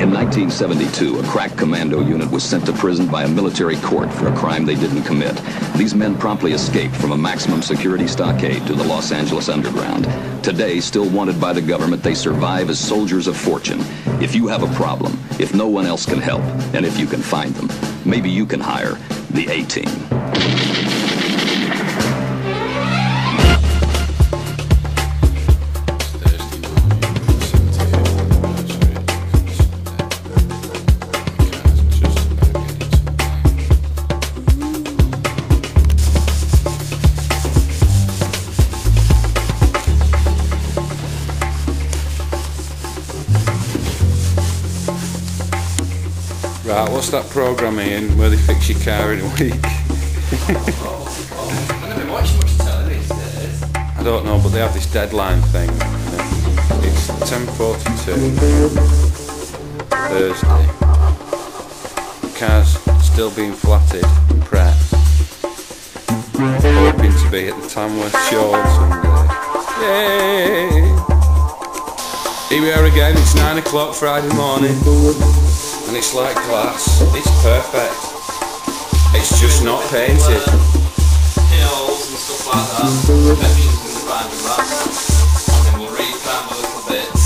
In 1972, a crack commando unit was sent to prison by a military court for a crime they didn't commit. These men promptly escaped from a maximum security stockade to the Los Angeles underground. Today, still wanted by the government, they survive as soldiers of fortune. If you have a problem, if no one else can help, and if you can find them, maybe you can hire the A-Team. Right, what's that programme in where they fix your car in a week? I've never watched much telly these days. I don't know, but they have this deadline thing. It's 10:42 Thursday. The car's still being flatted and prepped. Hoping to be at the Tamworth show on Sunday. Yay! Here we are again, it's 9 o'clock Friday morning. And it's like glass, it's perfect. It's just not painted. Hills and stuff like that. Imperfections in the band and that. And then we'll replan a little bits.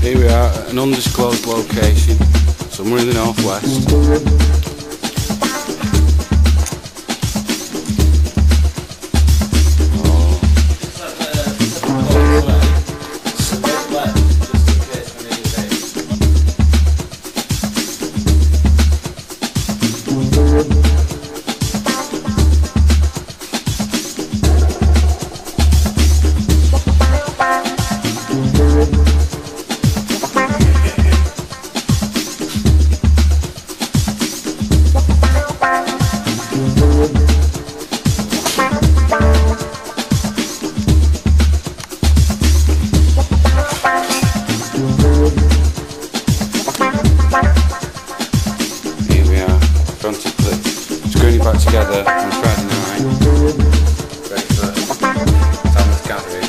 Here we are at an undisclosed location, somewhere in the northwest. Back together on Friday night, ready for Tamworth gathering.